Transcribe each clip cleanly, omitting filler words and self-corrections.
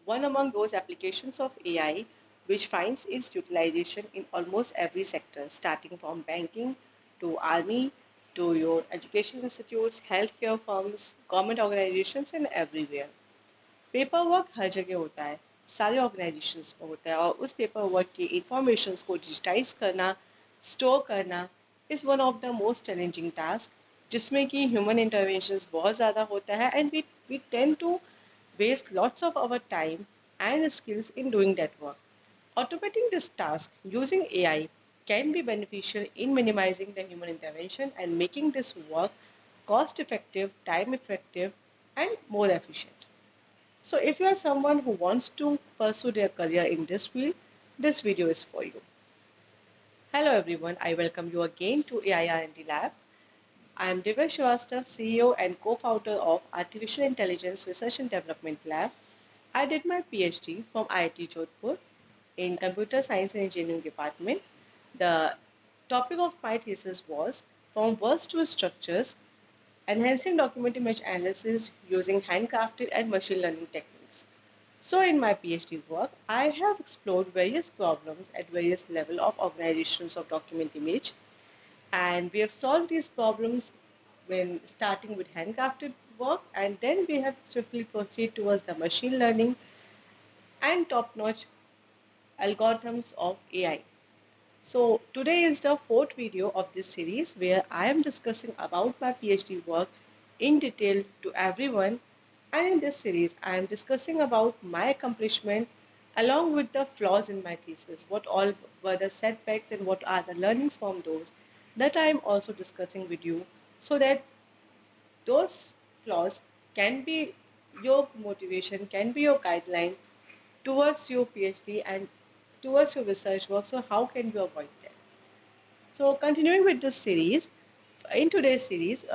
one among those applications of AI which finds its utilization in almost every sector, starting from banking to army to your education institutes, healthcare firms, government organizations, and everywhere. Paper work हर जगह होता है, सारे organisations में होता है और उस पेपर वर्क की इंफॉर्मेशंस को डिजिटाइज करना, स्टोर करना is one of the most challenging task जिसमें कि ह्यूमन इंटरवेंशंस बहुत ज़्यादा होता है and we tend to waste lots of our time and skills in doing that work. Automating this task using AI can be beneficial in minimizing the human intervention and making this work cost effective, time effective, and more efficient. So, if you are someone who wants to pursue their career in this field, this video is for you. Hello everyone, I welcome you again to AI R&D Lab. I am Divya Shrivastava, CEO and co-founder of Artificial Intelligence Research and Development Lab. I did my PhD from IIT Jodhpur in Computer Science and Engineering Department. The topic of my thesis was From Words to Structures, Enhancing Document Image Analysis Using Handcrafted and Machine Learning Techniques. So in my PhD work, I have explored various problems at various levels of organizations of document image, and we have solved these problems when starting with handcrafted work, and then we have swiftly proceed towards the machine learning and top-notch algorithms of AI. So today is the fourth video of this series where I am discussing about my PhD work in detail to everyone, and in this series I am discussing about my accomplishment along with the flaws in my thesis, what all were the setbacks and what are the learnings from those that I am also discussing with you so that those flaws can be your motivation, can be your guideline towards your PhD and towards your research work. So how can you avoid them? So continuing with this series, in today's series,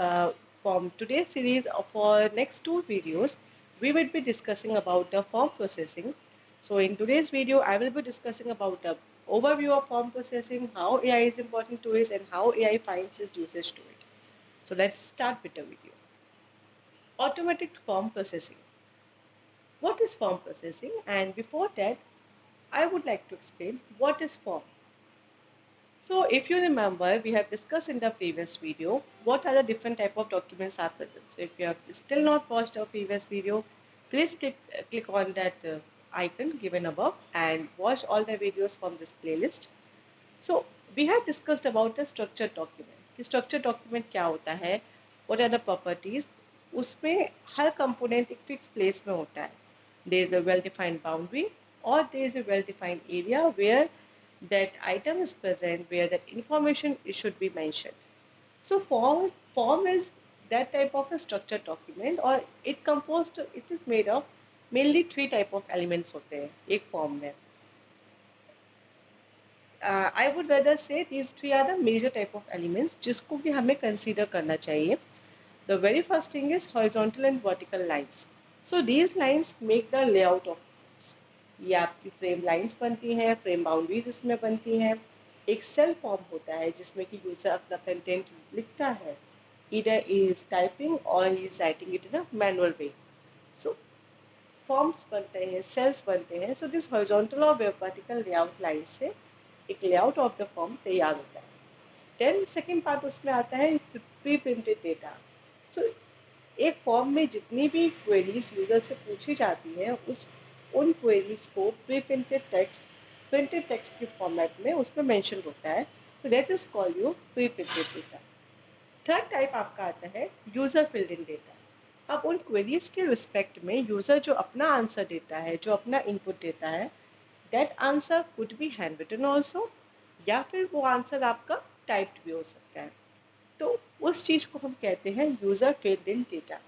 from today's series for next two videos, we will be discussing about the form processing. So in today's video, I will be discussing about the overview of form processing, how AI is important to it, and how AI finds its usage to it. So let's start with the video. Automatic form processing. What is form processing? And before that, I would like to explain what is form. So if you remember, we have discussed in the previous video what are the different type of documents are present. So if you have still not watched our previous video, please click on that icon given above and watch all the videos from this playlist. So we have discussed about the structured document. कि structured document क्या होता है, what are the properties, उसमें हर component एक fixed place में होता है. There is a well-defined boundary or there is a well-defined area where that item is present, where that information should be mentioned. So form is that type of a structured document or it is made of mainly three type of elements होते हैं एक form में. I would rather say these three are the major type of elements जिसको कि हमें consider करना चाहिए. The very first thing is horizontal and vertical lines. So these lines make the layout of forms. ये आपकी frame lines बनती हैं, frame boundaries इसमें बनती हैं. एक cell form होता है जिसमें कि user अपना content लिखता है. Either he is typing or he is writing it in a manual way. So forms बनते हैं, सेल्स बनते हैं. सो दिस हॉरिजॉन्टल और वर्टिकल लेआउट लाइन से एक लेआउट ऑफ द फॉर्म तैयार होता है. देन सेकेंड पार्ट उसमें आता है प्री प्रिंटेड डेटा. सो एक फॉर्म में जितनी भी क्वेरीज यूजर से पूछी जाती है उन क्वेरीज को प्रिंटेड टेक्स्ट के फॉर्मेट में उसमें मेंशन होता है. तो that is called you pre printed data. Third type आपका आता है यूजर फिल्ड इन डेटा. अब उन क्वेरीज के रिस्पेक्ट में यूजर जो अपना आंसर देता है, जो अपना इनपुट देता है, that answer could be handwritten also या फिर वो आंसर आपका टाइप्ड भी हो सकता है. तो उस चीज़ को हम कहते हैं यूजर फिल्ड इन डेटा.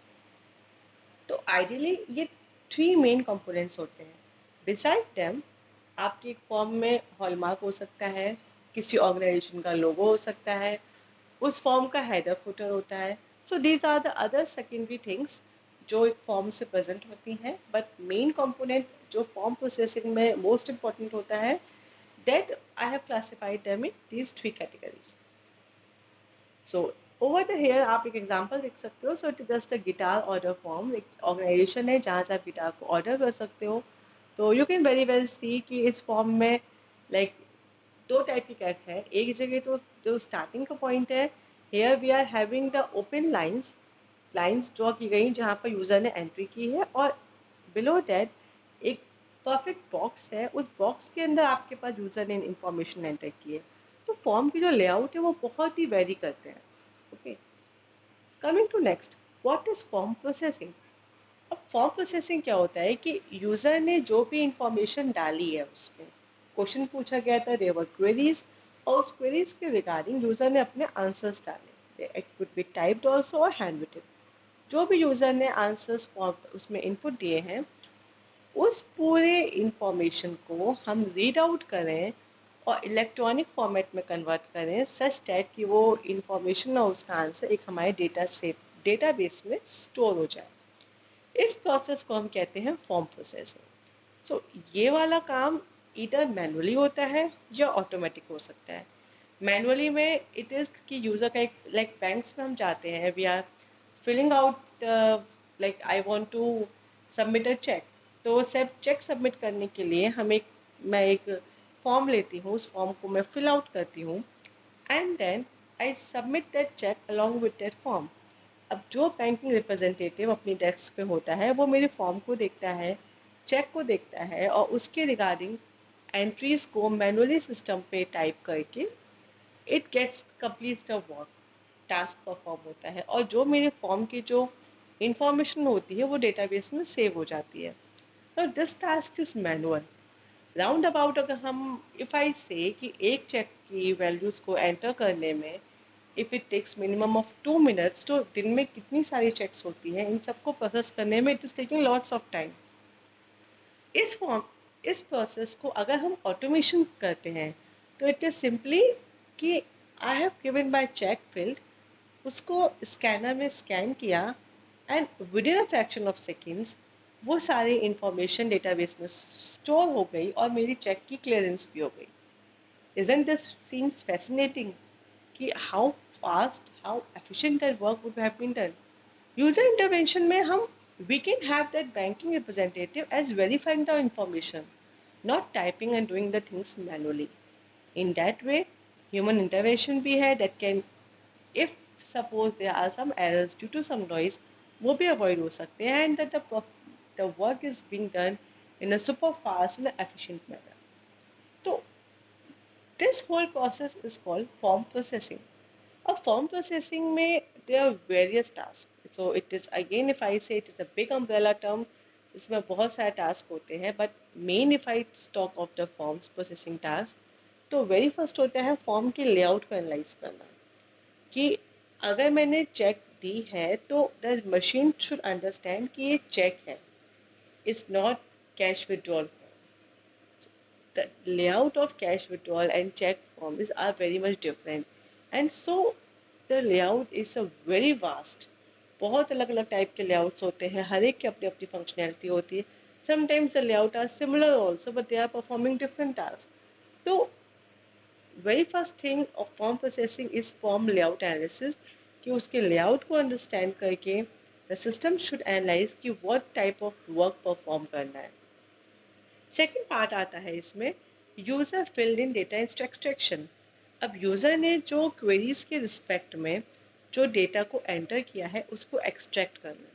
तो आइडियली ये थ्री मेन कंपोनेंट्स होते हैं. बिसाइड देम आपके एक फॉर्म में हॉलमार्क हो सकता है, किसी ऑर्गेनाइजेशन का लोगो हो सकता है, उस फॉर्म का हेडर फुटर होता है. So these are the other secondary things जो एक फॉर्म से प्रेजेंट होती हैं. बट मेन कंपोनेंट जो फॉर्म प्रोसेसिंग में मोस्ट इम्पॉर्टेंट होता है, that I have classified them in these three categories. So over the here आप एक एग्जांपल देख सकते हो. So it just a guitar order form. एक ऑर्गेनाइजेशन है जहाँ से आप गिटार को ऑर्डर कर सकते हो. तो यू कैन वेरी वेल सी कि इस फॉर्म में लाइक दो टाइप की कैट है। एक जगह तो जो स्टार्टिंग का पॉइंट है, here we are having the open lines, lines draw की गई जहाँ पर यूज़र ने एंट्री की है, और बिलो दैट एक परफेक्ट बॉक्स है, उस बॉक्स के अंदर आपके पास यूज़र ने इंफॉर्मेशन एंटर की है। तो फॉर्म की जो लेआउट है वो बहुत ही वेरी करते हैं। Okay, coming to next, what is form processing. अब फॉर्म प्रोसेसिंग क्या होता है कि यूज़र ने जो भी इंफॉर्मेशन डाली है, उसमें क्वेश्चन पूछा गया था, देयर वर क्वेरीज, और उस क्वेरीज के रिगार्डिंग यूज़र ने अपने आंसर्स डाले, it could be typed also और हैंड रिटन। जो भी यूज़र ने आंसर्स फॉर्म उसमें इनपुट दिए हैं, उस पूरे इंफॉर्मेशन को हम रीड आउट करें और इलेक्ट्रॉनिक फॉर्मेट में कन्वर्ट करें सच डैट कि वो इंफॉर्मेशन और उसका आंसर एक हमारे डेटाबेस में स्टोर हो जाए। इस प्रोसेस को हम कहते हैं फॉर्म प्रोसेसिंग। सो ये वाला काम इधर मैनुअली होता है या ऑटोमेटिक हो सकता है। मैनुअली में इट इज़ कि यूज़र का एक लाइक बैंक्स में हम जाते हैं, we are filling out like I want to submit a cheque. तो सब चेक सबमिट करने के लिए मैं एक फॉर्म लेती हूँ, उस फॉर्म को मैं फिल आउट करती हूँ, and then I submit that cheque along with that form. अब जो बैंकिंग रिप्रेजेंटेटिव अपनी डेस्क पे होता है वो मेरे फॉर्म को देखता है, चेक को देखता है, और उसके रिगार्डिंग एंट्रीज को मैनुअली सिस्टम पे टाइप करके it gets complete the work, task perform होता है, और जो मेरे फॉर्म की जो इंफॉर्मेशन होती है वो डेटाबेस में सेव हो जाती है। तो this task is manual. Round about अगर हम इफ़ आई से कि एक चेक की वैल्यूज़ को एंटर करने में if it takes minimum of 2 minutes, तो दिन में कितनी सारी चेक्स होती हैं, इन सबको प्रोसेस करने में it is taking lots of time. इस फॉर्म इस प्रोसेस को अगर हम ऑटोमेशन करते हैं तो इट इज़ सिंपली कि I have given my cheque field, उसको स्कैनर में स्कैन किया, and within a fraction of seconds वो सारी इंफॉर्मेशन डेटाबेस में स्टोर हो गई और मेरी चेक की क्लियरेंस भी हो गई। Isn't this seems fascinating कि how fast, how efficient that work would have been done. User intervention में हम we can have that banking representative as verifying the information, not typing and doing the things manually. In that way, human intervention भी है that can, if suppose there are some errors due to some noise, वो भी avoid हो सकते हैं, and that the work is being done in a super fast and efficient manner. तो this whole process is called form processing. A form processing may there are various tasks. So it is again if I say it is a big umbrella term, इसमें बहुत सारे task होते हैं, but main if I talk of the forms processing task, तो very first होता है form के layout को एनालाइज करना कि अगर मैंने चेक दी है तो द मशीन शुड अंडरस्टैंड कि ये चेक है, it's not cash withdrawal. The layout of cash withdrawal and check forms are very much different, and so the layout is a very vast, बहुत अलग अलग टाइप के layouts होते हैं, हर एक की अपनी अपनी फंक्शनैलिटी होती है। Sometimes the layout are similar also but they are performing different task. तो very first thing of form processing is form layout analysis, कि उसके लेआउट को अंडरस्टैंड करके द सिस्टम शुड एनालाइज कि what type of work perform करना है। Second part आता है इसमें user filled in data extraction. अब यूज़र ने जो क्वेरीज के रिस्पेक्ट में जो डेटा को एंटर किया है उसको एक्सट्रैक्ट करना।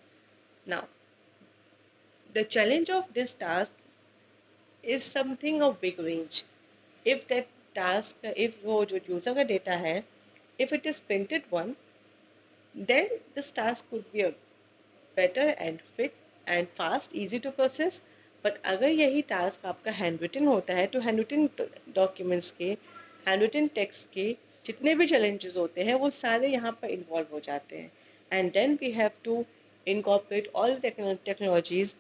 Now the challenge of this task is something of big range. If that task if वो जो यूज़र का डेटा है if it is printed one, then this task could be a better and fit and fast, easy to process. But अगर यही task आपका hand written होता है तो हैंड रिटन डॉक्यूमेंट्स के, हैंड रिटन टेक्स्ट के जितने भी चैलेंजेस होते हैं वो सारे यहाँ पर इन्वॉल्व हो जाते हैं, and then we have to incorporate all technologies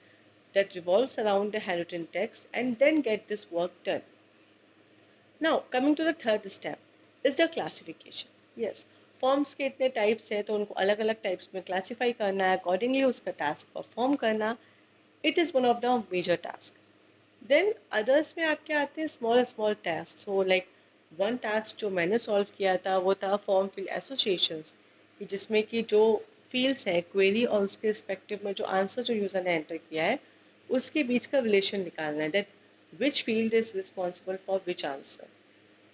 that revolves around the handwritten text and then get this work done. Now, coming to the third step is the classification. Yes, forms के इतने types हैं तो उनको अलग अलग types में classify करना है, अकॉर्डिंगली उसका टास्क परफॉर्म करना, it is one of the major task. Then others में आपके आते हैं small small task. So like one task जो मैंने सॉल्व किया था वो था फॉर्म फिल एसोसिएशंस, कि जिसमें कि जो फील्ड्स हैं क्वेरी और उसके रिस्पेक्टिव में जो आंसर जो यूज़र ने एंटर किया है उसके बीच का रिलेशन निकालना है, that which field is responsible for which answer.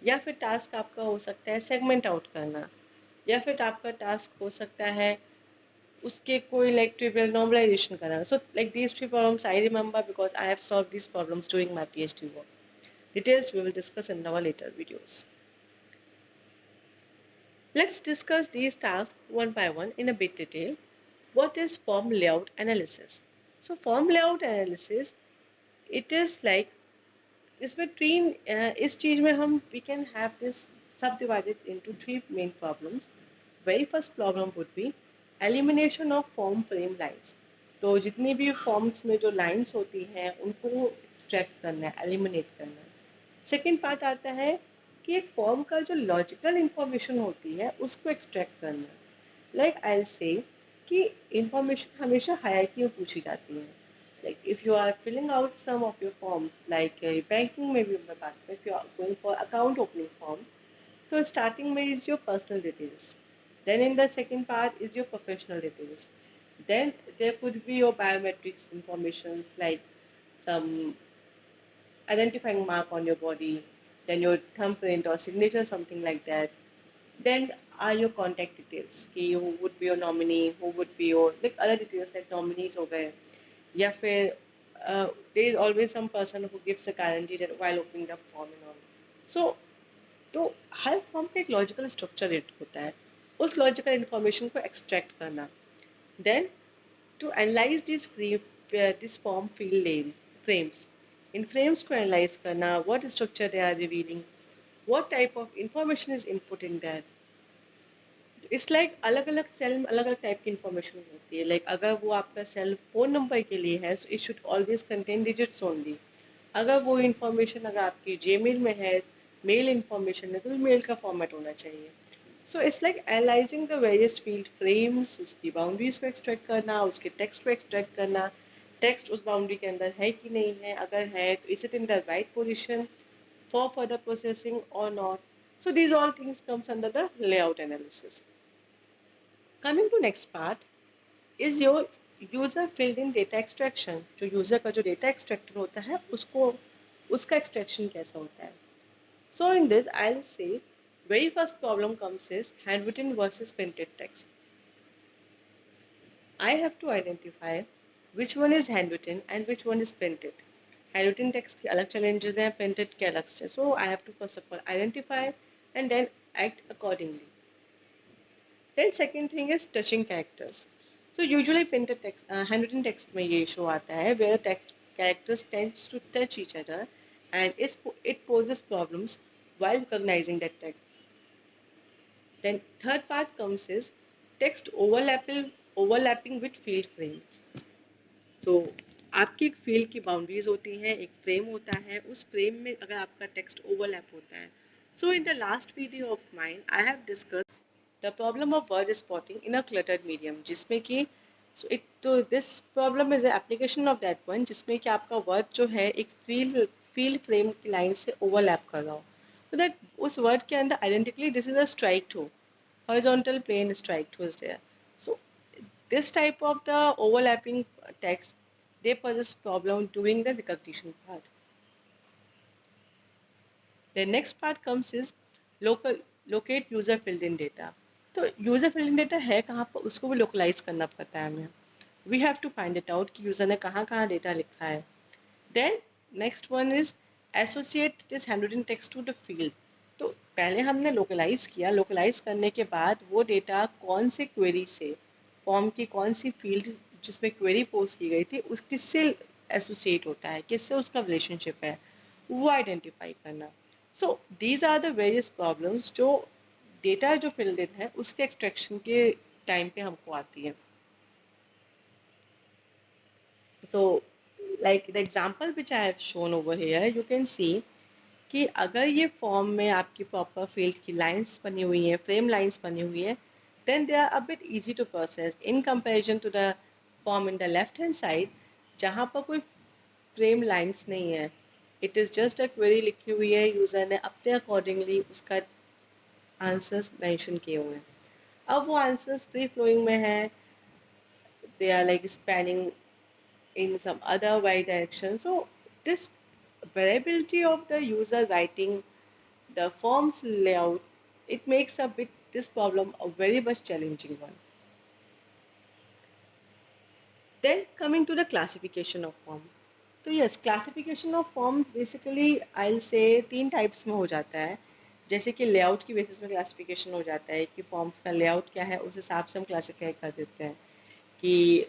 या फिर टास्क आपका हो सकता है सेगमेंट आउट करना, या फिर आपका टास्क हो सकता है उसके कोई लाइक ट्रिवियल नॉर्मलाइजेशन करना। So like these three problems I remember because I have solve these problems during my PhD work. Details we will discuss in our later videos. Let's discuss these tasks one by one in a bit detail. What is form layout analysis? So form layout analysis, it is like इसमें तीन इस चीज में हम we can have this subdivided into three main problems. Very first problem would be elimination of form frame lines. तो जितनी भी forms में जो लाइंस होती हैं उनको एक्सट्रैक्ट करना है, एलिमिनेट करना है। सेकेंड पार्ट आता है कि एक फॉर्म का जो लॉजिकल इंफॉर्मेशन होती है उसको एक्सट्रैक्ट करना। लाइक आई से कि इंफॉर्मेशन हमेशा हायरार्की में पूछी जाती है। Like if you are filling out some of your forms, like banking maybe if you are going for account opening form, so starting में is your personal details. Then in the second part is your professional details. Then there could be your biometrics informations like some identifying mark on your body, then your thumbprint or signature, something like that. Then are your contact details, कि who would be your nominee, who would be your like other details like nominees हो गए, या फिर there is always some person who gives a guarantee that while opening the form and all. So तो हर form का एक logical structure होता है, उस लॉजिकल इंफॉर्मेशन को एक्सट्रैक्ट करना। Then to analyze this form field frames, इन फ्रेम्स को एनालाइज करना, what structure they are revealing, what type of information is input in that. It's like अलग अलग सेल में अलग अलग टाइप की इंफॉर्मेशन होती है। लाइक अगर वो आपका सेल फोन नंबर के लिए है, so it should always contain digits only. अगर वो इंफॉर्मेशन अगर आपकी जीमेल में है, मेल इंफॉर्मेशन है, तो मेल का फॉर्मेट होना चाहिए। So it's like analysing the various field frames, उसकी बाउंड्रीज को एक्सट्रैक्ट करना, उसके टेक्स्ट को एक्सट्रैक्ट करना, टेक्स्ट उस बाउंड्री के अंदर है कि नहीं है, अगर है तो is it in the right position for further processing और not. So these all things comes under the layout analysis. Coming to next part is your user filled in data extraction. जो यूजर का जो data extractor होता है उसको उसका extraction कैसा होता है। So in this I'll say very first problem comes is handwritten versus printed text. I have to identify which one is handwritten and which one is printed. Handwritten text के अलग challenges हैं, printed के अलग से। So I have to first of all identify and then act accordingly. Then second thing is touching characters. So usually printed text, handwritten text में ये issue आता है where text characters tends to touch each other and it poses problems while recognizing that text. Then third part comes is text overlapping with field frames. So आपकी एक field की boundaries होती हैं, एक फ्रेम होता है, उस फ्रेम में अगर आपका टेक्स्ट ओवरलैप होता है। So in the last video of mine I have discuss the problem of word spotting in a cluttered medium, जिसमें कि तो this problem is application of that one, जिसमें कि आपका वर्ड जो है एक फील्ड फ्रेम की लाइन से ओवरलैप कर रहा हो, तो दैट उस वर्ड के अंदर identically this is a strike through, horizontal plane strike through is there. So this type of the overlapping text, they possess problem during the recognition part. The next part comes is local locate user filled in data. तो user filled in data है कहाँ पर, उसको भी localize करना पड़ता है हमें। We have to find it out कि user ने कहाँ कहाँ data लिखा है। Then next one is associate this handwritten text to the field. तो पहले हमने localize किया, localize करने के बाद वो data कौन से query से, फॉर्म की कौन सी फील्ड जिसमें क्वेरी पोस्ट की गई थी उस किससे एसोसिएट होता है, किससे उसका रिलेशनशिप है, वो आइडेंटिफाई करना। So these are the various problems जो डेटा जो फिल्ड इन है उसके एक्सट्रैक्शन के टाइम पे हमको आती है। So like the example which I have shown over here you can see कि अगर ये फॉर्म में आपकी प्रॉपर फील्ड की लाइंस बनी हुई हैं, फ्रेम लाइंस बनी हुई है, then they are a bit easy to process in comparison to the form in the left hand side जहाँ पर कोई फ्रेम लाइंस नहीं है, it is just a query लिखी हुई है, यूज़र ने अपने अकॉर्डिंगली उसका आंसर्स मेंशन किए हुए हैं। अब वो आंसर्स फ्री फ्लोइंग में है, they are like spanning in some other y direction. So this variability of the user writing the form's layout, it makes a bit this problem a very much challenging one. Then coming to the classification of form. तो yes classification of form basically I से 3 types में हो जाता है. जैसे कि layout की basis में क्लासिफिकेशन हो जाता है कि फॉर्म्स का लेआउट क्या है उस हिसाब से हम क्लासीफाई कर देते हैं कि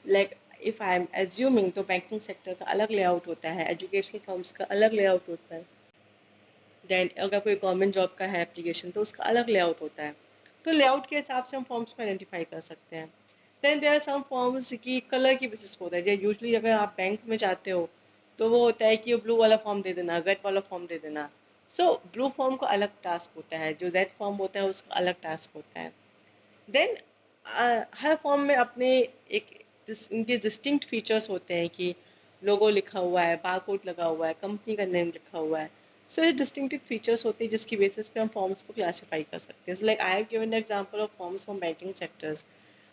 like if I am assuming तो बैंकिंग सेक्टर का अलग लेआउट होता है, एजुकेशनल फॉर्म्स का अलग लेआउट होता है. देन अगर कोई गवर्नमेंट जॉब का है एप्लीकेशन तो उसका अलग लेआउट होता है. तो लेआउट के हिसाब से हम फॉर्म्स को आइडेंटिफाई कर सकते हैं. Then there are some forms की कलर की बेसिस पे होता है. जैसे यूजुअली अगर आप बैंक में जाते हो तो वो होता है कि वो ब्लू वाला फॉर्म दे देना, रेड वाला फॉर्म दे देना. सो ब्लू फॉर्म का अलग टास्क होता है, जो रेड फॉर्म होता है उसका अलग टास्क होता है. देन हर फॉर्म में अपने एक इनके डिस्टिंक्ट फीचर्स होते हैं कि लोगो लिखा हुआ है, बारकोड लगा हुआ है, कंपनी का नेम लिखा हुआ है. सो ये डिस्टिंक्टिव फीचर्स होते हैं जिसकी बेसिस पे हम फॉर्म्स को क्लासीफाई कर सकते हैं. Like I have given the example of forms from banking sectors.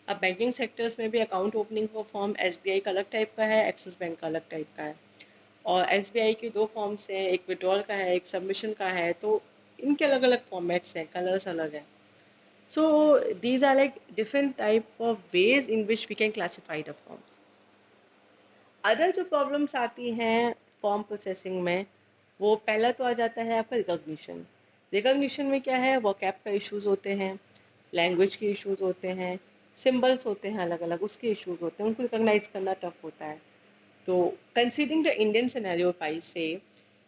अब बैंकिंग सेक्टर्स में भी अकाउंट ओपनिंग का फॉर्म एसबीआई का अलग टाइप का है, एक्सिस बैंक का अलग टाइप का है. और एसबीआई के 2 फॉर्म्स हैं, एक विड्रॉल का है, एक सबमिशन का है. तो इनके अलग अलग फॉर्मेट्स हैं, कलर्स अलग हैं. So these are like different type of ways in which we can classify the forms. Other जो प्रॉब्लम्स आती हैं फॉर्म प्रोसेसिंग में, वो पहला तो आ जाता है आपका रिकॉग्निशन. रिकॉग्निशन में क्या है, वोकैब का इश्यूज होते हैं, लैंग्वेज के इश्यूज होते हैं, सिंबल्स होते हैं अलग अलग, उसके इश्यूज होते हैं, उनको रिकॉग्नाइज करना टफ होता है. तो considering the Indian scenario if I से,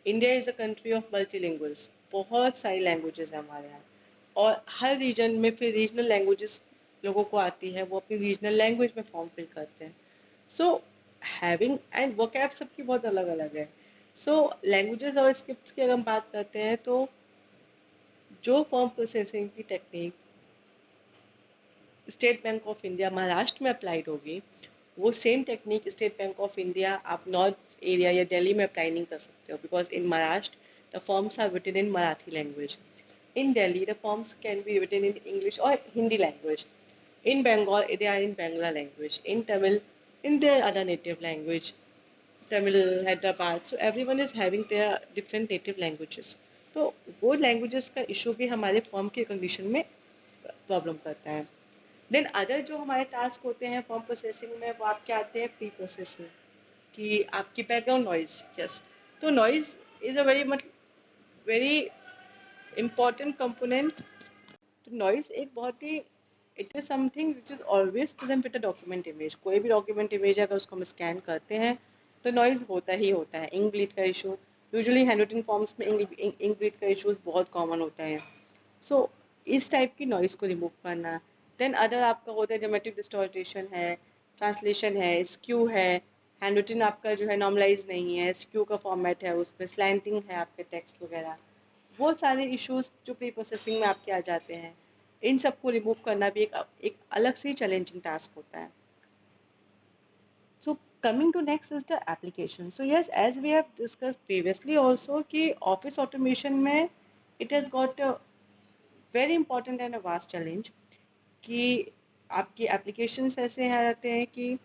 India is a country of मल्टीलिंगुअल्स. बहुत सारी लैंग्वेजेस हैं हमारे यहाँ. और हर रीजन में फिर रीजनल लैंग्वेजेस लोगों को आती है, वो अपनी रीजनल लैंग्वेज में फॉर्म फिल करते हैं. सो हैविंग एंड वोकैब सबकी बहुत अलग अलग है. सो लैंग्वेजेस और स्क्रिप्ट्स की अगर हम बात करते हैं तो जो फॉर्म प्रोसेसिंग की technique state bank of India Maharashtra में अप्लाइड होगी, वो same technique state bank of India आप नॉर्थ एरिया या दिल्ली में अप्लाई नहीं कर सकते हो, because in Maharashtra the forms are written in Marathi language. In Delhi, the forms can be written in English or Hindi language. In Bengal, they are in Bangla language. In Tamil, in their other native language, Tamil, Hyderabad. So everyone is having their different native languages. तो वो languages का issue भी हमारे form की condition में problem करता है. Then other जो हमारे टास्क होते हैं फॉर्म प्रोसेसिंग में, वो आपके आते हैं प्री प्रोसेसिंग कि आपकी बैकग्राउंड नॉइज. यस, तो noise is a very important component. तो नॉइज एक बहुत ही it is something which is always present with the document image. कोई भी डॉक्यूमेंट इमेज अगर उसको हम स्कैन करते हैं तो नॉइज होता ही होता है. इंक ब्लीड का issue usually handwritten forms में इंक ब्लीड का इशूज़ बहुत कॉमन होता है. सो इस टाइप की नॉइज़ को रिमूव करना. देन अदर आपका होता है ज्योमेट्रिक डिस्टॉर्टेशन है, ट्रांसलेशन है, स्क्यू है, हैंड रिटन आपका जो है नॉर्मलाइज नहीं है, स्क्यू का फॉर्मेट है, उसमें स्लैंटिंग है आपके टेक्स्ट वगैरह. वो सारे इश्यूज जो प्री प्रोसेसिंग में आपके आ जाते हैं, इन सबको रिमूव करना भी एक अलग से चैलेंजिंग टास्क होता है. So coming to next is the application. So yes, as we have discuss previously also कि ऑफिस ऑटोमेशन में it has got a very important and a vast challenge कि आपके एप्लीकेशंस ऐसे आ जाते हैं कि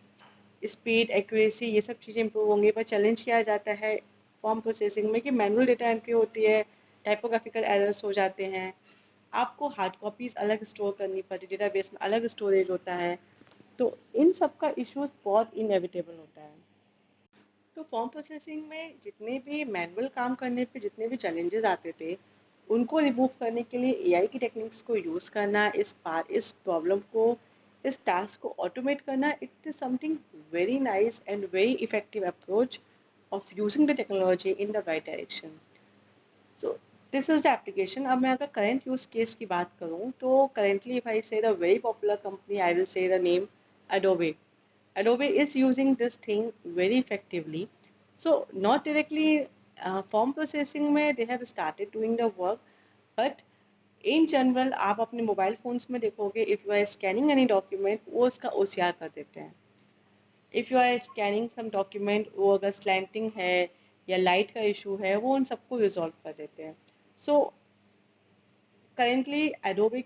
स्पीड एक्यूरेसी ये सब चीज़ें इंप्रूव होंगी, पर चैलेंज किया जाता है फॉर्म प्रोसेसिंग में कि मैनुअल डेटा एंट्री होती है, टाइपोग्राफिकल एरर्स हो जाते हैं, आपको हार्ड कॉपीज़ अलग स्टोर करनी पड़ती है, डेटाबेस में अलग स्टोरेज होता है. तो इन सब का इश्यूज बहुत इनएविटेबल होता है. तो फॉर्म प्रोसेसिंग में जितने भी मैनुअल काम करने पे जितने भी चैलेंजेस आते थे, उनको रिमूव करने के लिए एआई की टेक्निक्स को यूज़ करना, इस प्रॉब्लम को, इस टास्क को ऑटोमेट करना, it is something very nice and very effective approach of using the technology in the right direction. So this is the application. अब मैं अगर करंट यूज़ केस की बात करूँ तो करेंटली इफ आई से the very popular company, I will say the name Adobe. Adobe is using this thing very effectively. So not directly form processing में they have started doing the work, but in general आप अपने mobile phones में देखोगे if you are scanning any document वो उसका OCR कर देते हैं. if you are scanning some document वो अगर slanting है या लाइट का इशू है वो उन सबको रिजॉल्व कर देते हैं. सो करेंटली Adobe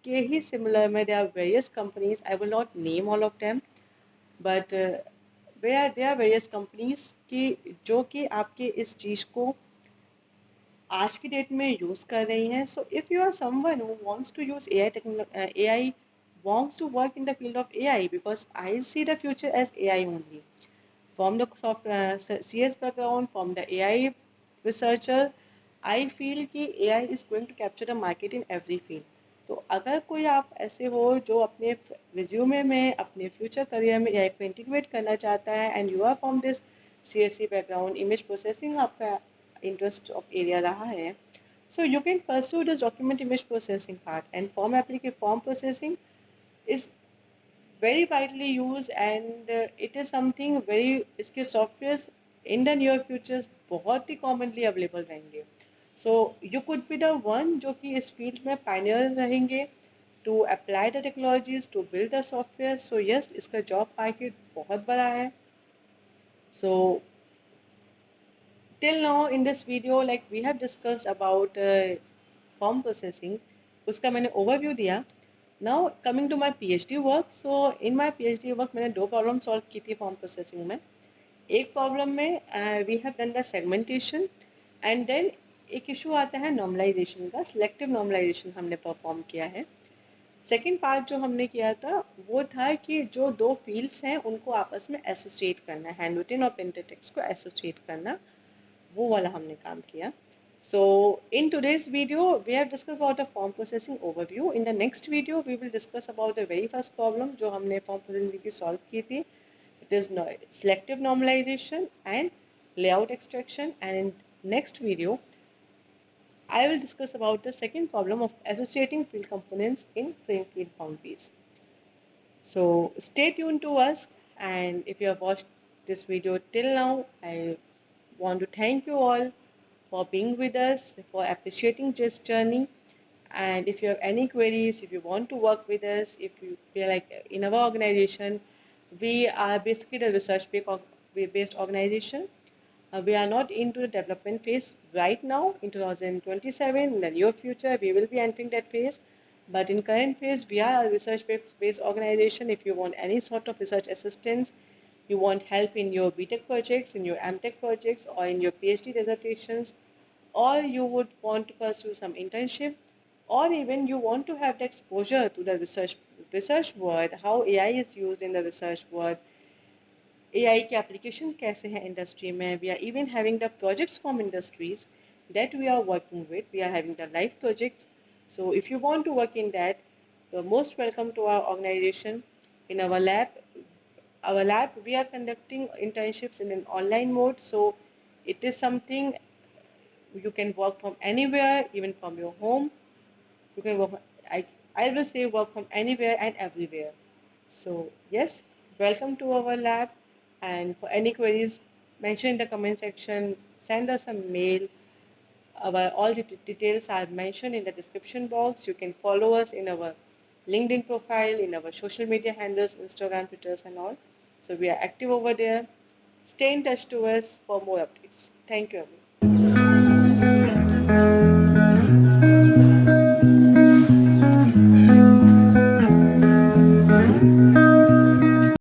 के ही सिमिलर में there are various companies, I will not name all of them, but there are various companies की जो कि आपके इस चीज़ को आज की डेट में यूज़ कर रही हैं. So if you are someone who wants to use AI wants to work in the field of AI, because I see the future as AI only. From the CS background, from the AI researcher, I feel कि AI is going to capture the market in every field. तो अगर कोई आप ऐसे हो जो अपने resume में अपने फ्यूचर करियर में AI को इंटीग्रेट करना चाहता है, and you are from this CSE background, image processing आपका इंटरेस्ट ऑफ एरिया रहा है, so you can pursue this document image processing part, and form processing is very widely used, and it is something very इसके softwares in the near future बहुत ही commonly available रहेंगे. So you could be the one जो कि इस field में pioneer रहेंगे to apply the technologies to build the software. So yes, इसका job market बहुत बड़ा है. So till now in this video, like we have discussed about form processing, उसका मैंने overview दिया. Now coming to my PhD work, so in my PhD work मैंने दो problem solve की थी form processing में. एक problem में we have done the segmentation, and then एक issue आता है normalization का, selective normalization हमने perform किया है. सेकेंड पार्ट जो हमने किया था वो था कि जो दो फील्ड्स हैं उनको आपस में एसोसिएट करना, हैंड रिटन और प्रिंटेड टेक्स्ट को एसोसिएट करना, वो वाला हमने काम किया. So in today's video we have discussed about a form processing overview. In the next video we will discuss about the very first problem जो हमने form processing की solve की थी. It is selective normalization and layout extraction, and in next video I will discuss about the second problem of associating field components in frame field boundaries. So stay tuned to us, and if you have watched this video till now, I want to thank you all for being with us, for appreciating this journey. And if you have any queries, if you want to work with us, if you feel like in our organization, we are basically the research-based organization. We are not into the development phase right now. In 2027, in the near future, we will be entering that phase. But in current phase, we are a research-based organization. If you want any sort of research assistance, you want help in your BTech projects, in your MTech projects, or in your PhD dissertations, or you would want to pursue some internship, or even you want to have the exposure to the research world, how AI is used in the research world, AI के application कैसे हैं industry में. We are even having the projects from industries that we are working with. We are having the live projects. So if you want to work in that, you're most welcome to our organization. In our lab, we are conducting internships in an online mode. So it is something you can work from anywhere, even from your home. You can work, I, I will say work from anywhere and everywhere. So yes, welcome to our lab, and for any queries, mention in the comment section, send us a mail. Our all the details are mentioned in the description box. You can follow us in our LinkedIn profile, in our social media handles, Instagram, Twitter, and all. So we are active over there. Stay in touch to us for more updates. Thank you, everyone.